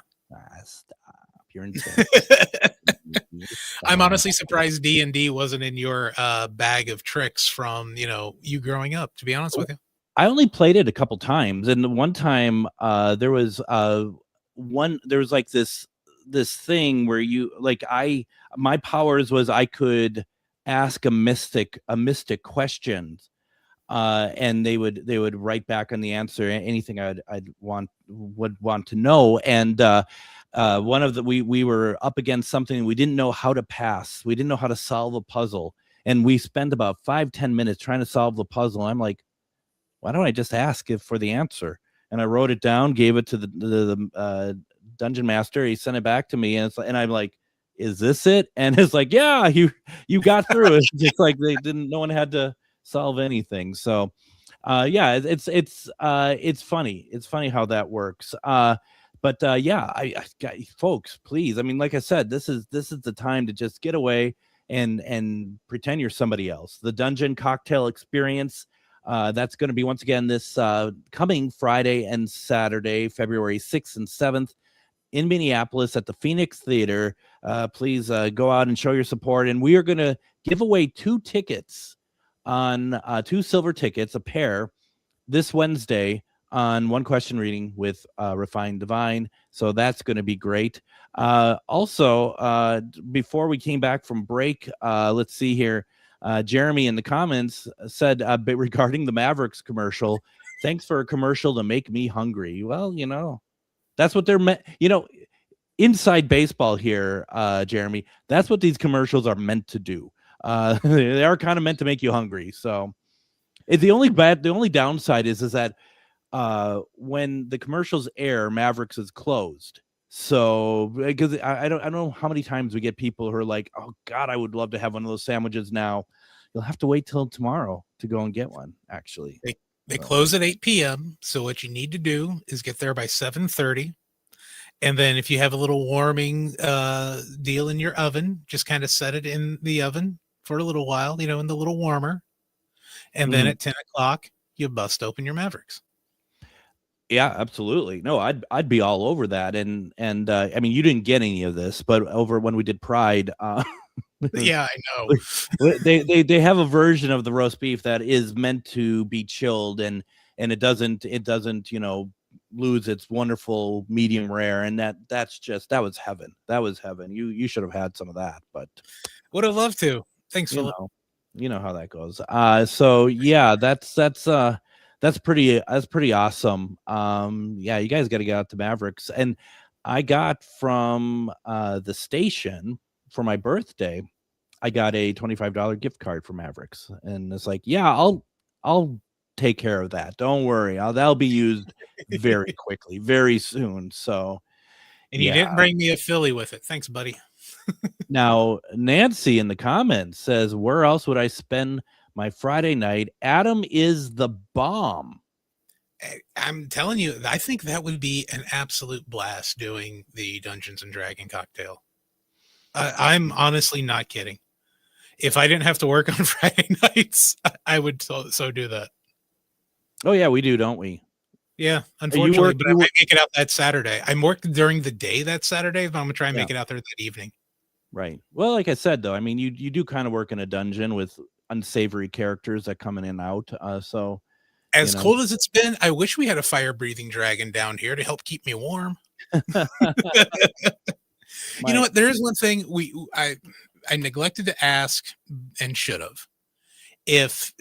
Stop. You're insane. I'm honestly surprised D&D wasn't in your bag of tricks from, you growing up, to be honest with you. I only played it a couple times, and the one time there was like this thing where my powers was I could ask a mystic questions, and they would write back on the answer anything would want to know. And one of we were up against something we didn't know how to pass. We didn't know how to solve a puzzle, and we spent about 5-10 minutes trying to solve the puzzle. I'm like, why don't I just ask for the answer? And I wrote it down, gave it to the dungeon master. He sent it back to me, and I'm like, is this it? And it's like, yeah, you got through it. It's like no one had to solve anything. So yeah, it's funny. It's funny how that works. But I folks, please. I mean, like I said, this is the time to just get away and pretend you're somebody else. The Dungeon Cocktail Experience. That's going to be once again this coming Friday and Saturday, February 6th and 7th in Minneapolis at the Phoenix Theater. Please go out and show your support. And we are going to give away 2 tickets on 2 silver tickets, a pair, this Wednesday on One Question Reading with Refined Divine. So that's going to be great. Also, before we came back from break, let's see here. Jeremy in the comments said regarding the Mavericks commercial, thanks for a commercial to make me hungry. Well, that's what they're meant, inside baseball here, Jeremy, that's what these commercials are meant to do. They are kind of meant to make you hungry. So the only downside is that when the commercials air, Mavericks is closed. So because I don't know how many times we get people who are like, oh God, I would love to have one of those sandwiches now. You'll have to wait till tomorrow to go and get one. Actually, they close at 8 p.m. So what you need to do is get there by 7:30. And then if you have a little warming deal in your oven, just kind of set it in the oven for a little while, in the little warmer. And then at 10 o'clock, you bust open your Mavericks. Yeah, absolutely. No, I'd be all over that. And I mean, you didn't get any of this, but over when we did Pride, yeah, I know. they have a version of the roast beef that is meant to be chilled, and it doesn't lose its wonderful medium rare, and that was heaven. That was heaven. You should have had some of that, but would have loved to. Thanks, Philip. You know how that goes. So yeah, that's pretty awesome. Yeah, you guys got to get out to Mavericks. And I got from the station for my birthday. I got a $25 gift card for Mavericks, and it's like, yeah, I'll take care of that. Don't worry, that'll be used very quickly, very soon. So And you yeah. didn't bring me a Philly with it. Thanks, buddy. Now Nancy in the comments says, "Where else would I spend my Friday night? Adam is the bomb." I'm telling you, I think that would be an absolute blast doing the Dungeons and Dragon cocktail. I'm honestly not kidding. If I didn't have to work on Friday nights, I would so do that. Oh yeah, we do, don't we? Yeah, unfortunately, but I might make it out that Saturday. I'm working during the day that Saturday, but I'm gonna try and make it out there that evening. Right. Well, like I said, though, I mean, you do kind of work in a dungeon with unsavory characters that come in and out. So, as cold as it's been, I wish we had a fire-breathing dragon down here to help keep me warm. You know what? There is one thing I neglected to ask and should have. If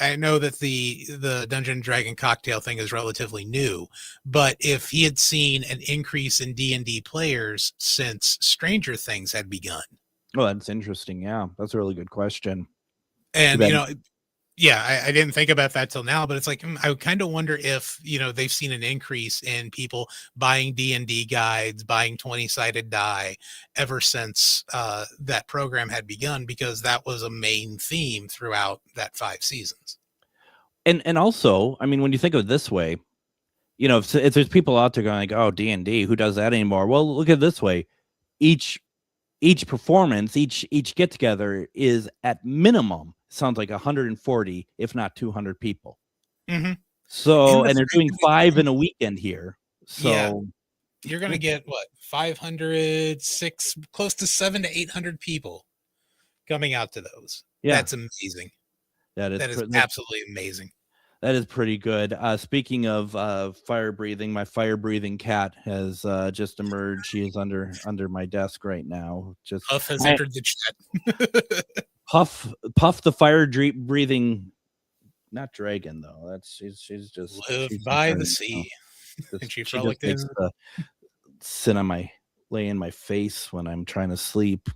I know that the Dungeon and Dragon cocktail thing is relatively new, but if he had seen an increase in D&D players since Stranger Things had begun. Oh, that's interesting. Yeah, that's a really good question. And I didn't think about that till now, but it's like I kind of wonder if they've seen an increase in people buying D&D guides, buying 20-sided die ever since that program had begun, because that was a main theme throughout that 5 seasons. And also, I mean, when you think of it this way, if there's people out there going like, "Oh, D&D, who does that anymore?" Well, look at it this way: each performance, each get together is at minimum sounds like 140, if not 200 people. Mm-hmm. So, and they're doing 5 in a weekend here. So yeah. You're going to get what, 500, 6, close to 700 to 800 people coming out to those. Yeah. That's amazing. That is absolutely amazing. That is pretty good. Speaking of fire breathing, my fire breathing cat has just emerged. She is under my desk right now. Puff has entered the chat. Puff the fire breathing, not dragon though. That's she's just live by the sea. And she frolicked in. Lay in my face when I'm trying to sleep.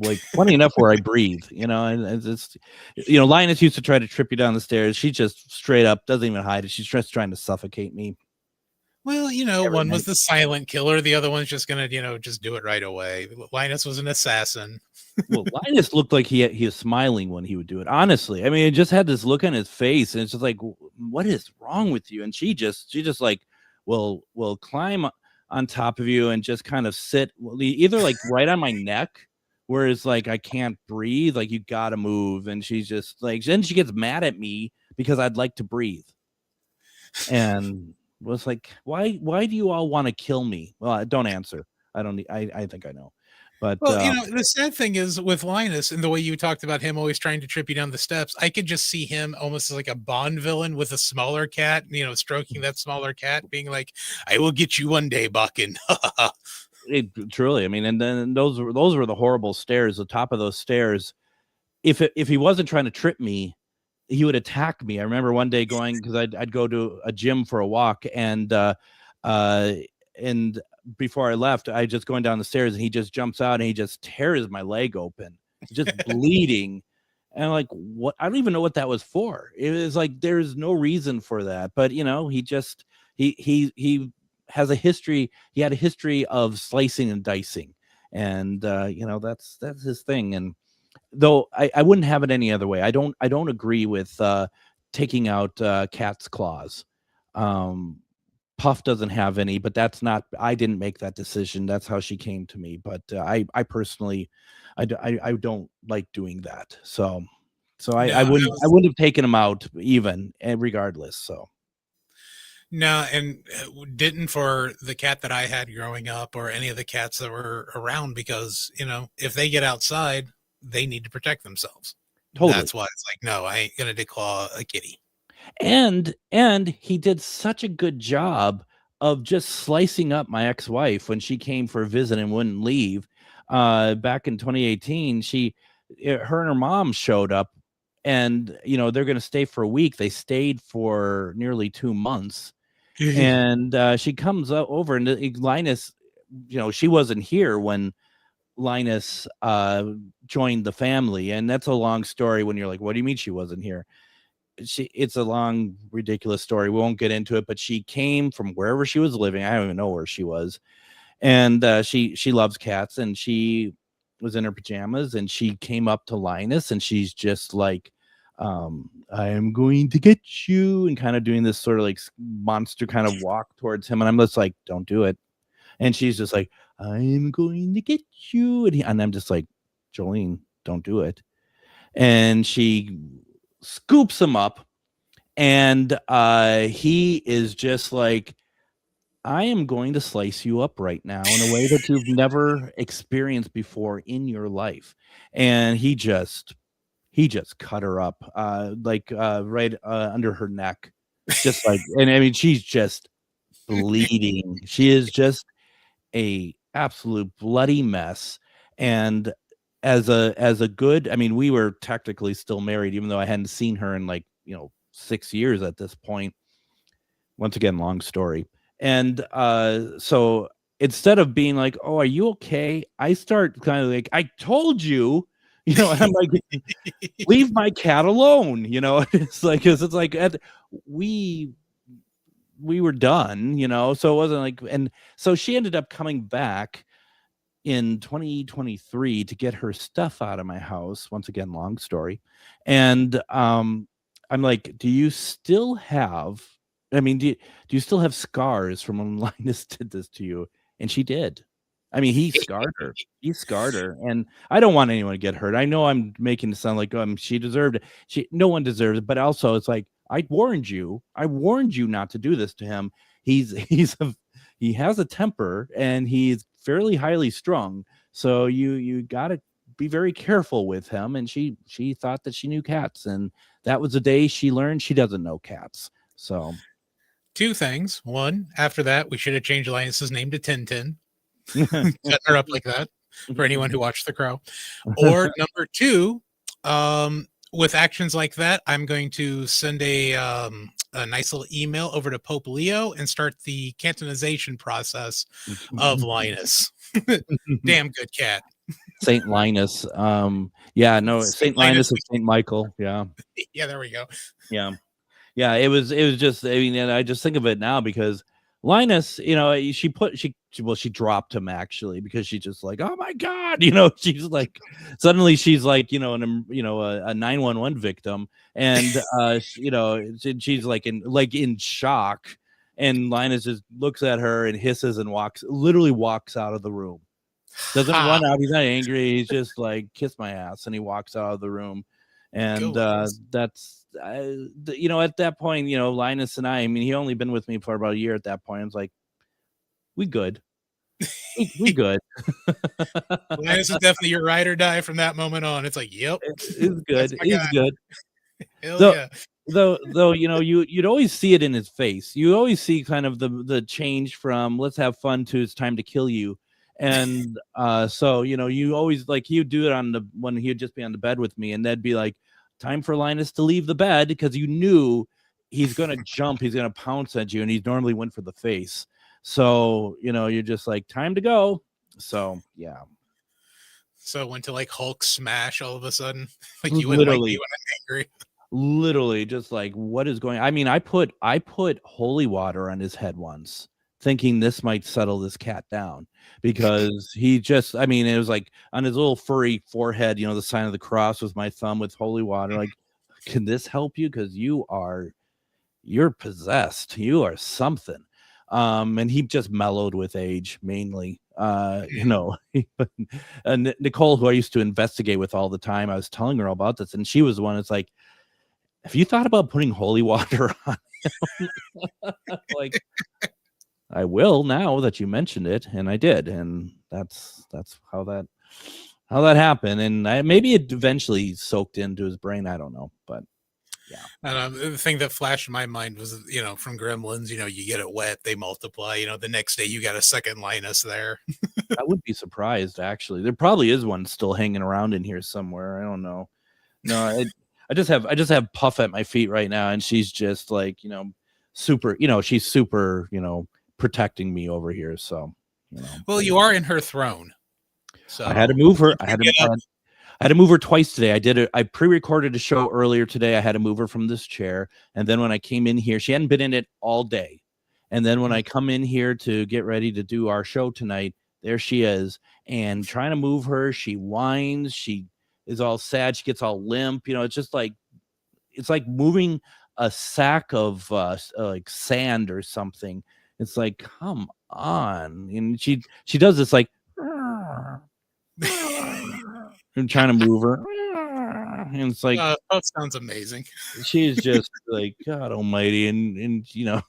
Like funny enough where I breathe, and it's Linus used to try to trip you down the stairs. She just straight up doesn't even hide it. She's just trying to suffocate me. Well, one was the silent killer, the other one's just gonna just do it right away. Linus was an assassin. Well, Linus looked like he was smiling when he would do it. Honestly, I mean, it just had this look on his face, and it's just like, what is wrong with you? And she just like, will climb on top of you and just kind of sit either like right on my neck. Whereas, like, I can't breathe, like, you gotta move. And she's just like, then she gets mad at me because I'd like to breathe. And was like, why do you all want to kill me? Well, don't answer. I don't need, I think I know. But the sad thing is with Linus and the way you talked about him always trying to trip you down the steps, I could just see him almost as like a Bond villain with a smaller cat, stroking that smaller cat, being like, I will get you one day, Bakken. Truly, I mean, and then those were the horrible stairs. The top of those stairs, if he wasn't trying to trip me, he would attack me. I remember one day going, because I'd go to a gym for a walk, and before I left, I just going down the stairs, and he just jumps out and he just tears my leg open, just bleeding. And I'm like, what? I don't even know what that was for. It was like there's no reason for that, but he just he has a history. He had a history of slicing and dicing, and that's his thing. And though I wouldn't have it any other way. I don't agree with taking out cat's claws. Puff doesn't have any, but I didn't make that decision. That's how she came to me. But I personally, I don't like doing that. So I wouldn't have taken him out even, and regardless. So. No, and didn't for the cat that I had growing up or any of the cats that were around, because, if they get outside, they need to protect themselves. Totally. That's why it's like, no, I ain't going to declaw a kitty. And he did such a good job of just slicing up my ex-wife when she came for a visit and wouldn't leave. Back in 2018, her and her mom showed up, and, they're going to stay for a week. They stayed for nearly 2 months. And she comes over, and Linus she wasn't here when Linus joined the family, and that's a long story. When you're like, what do you mean she wasn't here? It's a long, ridiculous story. We won't get into it, but she came from wherever she was living. I don't even know where she was, and she loves cats, and she was in her pajamas, and she came up to Linus, and she's just like, I am going to get you, and kind of doing this sort of like monster kind of walk towards him, and I'm just like, don't do it. And she's just like, I'm going to get you, and I'm just like, Jolene, don't do it. And she scoops him up, and he is just like, I am going to slice you up right now in a way that you've never experienced before in your life. And he just cut her up right under her neck, just like, and I mean, she's just bleeding. She is just a absolute bloody mess. And as a good, I mean, we were technically still married, even though I hadn't seen her in 6 years at this point. Once again, long story. And so instead of being like, oh, are you okay? I start kind of like, I told you, and I'm like, leave my cat alone. It's like, because it's like we were done, so it wasn't like, and so she ended up coming back in 2023 to get her stuff out of my house. Once again, long story. And I'm like, do you still have, I mean, do you still have scars from when Linus did this to you? And she did. I mean, he scarred her. He scarred her. And I don't want anyone to get hurt. I know I'm making it sound like she deserved it. No one deserves it. But also, it's like, I warned you not to do this to him. He has a temper, and he's fairly highly strung. So you got to be very careful with him. And she thought that she knew cats, and that was the day she learned she doesn't know cats. So two things. One, after that, we should have changed Linus's name to Tintin. Set her up like that for anyone who watched The Crow. Or number two, with actions like that, I'm going to send a nice little email over to Pope Leo and start the canonization process of Linus. Damn good cat. Saint Linus. Yeah, no, Saint Linus and Saint Michael. Yeah. Yeah, there we go. Yeah. Yeah, it was just, I mean, and I just think of it now because Linus, she dropped him actually, because she's just like, oh my God, she's like, suddenly she's like, a 911 victim, and she's like in shock, and Linus just looks at her and hisses and literally walks out of the room. Doesn't run out. He's not angry. He's just like, kiss my ass, and he walks out of the room. And that's at that point, Linus and I mean, he only been with me for about a year at that point. I was like, we good. We good. Linus is definitely your ride or die from that moment on. It's like, yep, it's good. He's good. Hell yeah. Though you'd always see it in his face. You always see kind of the change from let's have fun to it's time to kill you. And so you always, like, he'd do it when he'd just be on the bed with me, and that'd be like, time for Linus to leave the bed, because you knew he's gonna jump, he's gonna pounce at you, and he normally went for the face. So you're just like, time to go. So yeah. So it went to like Hulk smash all of a sudden. Like you wouldn't like me when I'm angry. Literally, just like, what is going? I mean, I put holy water on his head once, thinking this might settle this cat down, because he just, I mean, it was like on his little furry forehead, the sign of the cross was my thumb with holy water. Like, can this help you? Because you're possessed. You are something. And he just mellowed with age, mainly. Nicole, who I used to investigate with all the time, I was telling her about this, and she was the one that's like, have you thought about putting holy water on him? Like, I will, now that you mentioned it, and I did, and that's how that happened, and maybe it eventually soaked into his brain. I don't know, but yeah. And the thing that flashed in my mind was, from Gremlins, you get it wet, they multiply. The next day you got a second Linus there. I wouldn't be surprised, actually. There probably is one still hanging around in here somewhere. I don't know. No, I just have Puff at my feet right now, and she's just like, super. She's super. Protecting me over here. So You know, Well, you are in her throne. So I had to move her. I had get up. to move her twice today. I did it. I pre-recorded a show earlier today. I had to move her from this chair, and then when I came in here, she hadn't been in it all day. And then when I come in here to get ready to do our show tonight, there she is, and trying to move her, she whines. She is all sad. She gets all limp. You know, it's just like moving a sack of like sand or something. It's like, come on. And she does this like and trying to move her. And it's like that sounds amazing. she's just like, God almighty. And you know,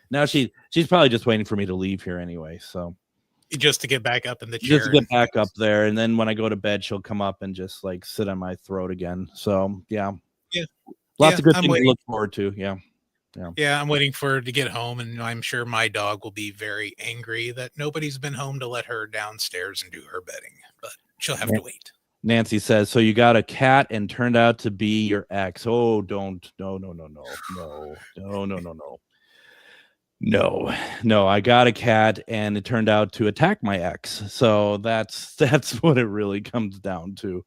now she's probably just waiting for me to leave here anyway. So Just to get back up in the chair. just to get back up there. And then when I go to bed, she'll come up and just like sit on my throat again. So yeah. Lots of good things to look forward to. Yeah, I'm waiting for her to get home, and I'm sure my dog will be very angry that nobody's been home to let her downstairs and do her bedding, but she'll have to wait. Nancy says, so you got a cat and turned out to be your ex. Oh, don't. No. No, I got a cat and it turned out to attack my ex. So that's what it really comes down to.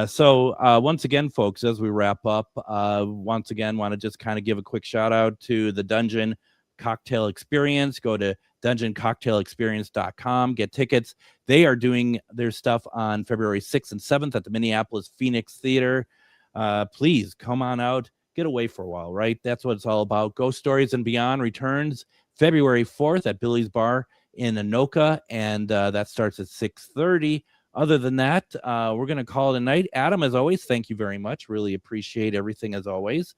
So once again, folks, as we wrap up, once again, want to just kind of give a quick shout out to the Dungeon Cocktail Experience. Go to dungeoncocktailexperience.com, get tickets. They are doing their stuff on February 6th and 7th at the Minneapolis Phoenix Theater. Please come on out, get away for a while, right? That's what it's all about. Ghost Stories and Beyond returns February 4th at Billy's Bar in Anoka, and that starts at 6:30. Other than that, we're going to call it a night. Adam, as always, thank you very much. Really appreciate everything as always.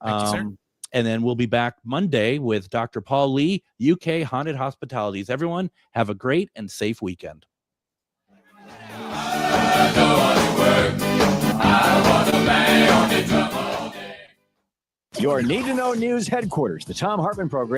Thank you, sir. And then we'll be back Monday with Dr. Paul Lee, UK Haunted Hospitalities. Everyone, have a great and safe weekend. Your Need to Know News headquarters, the Tom Hartman Program.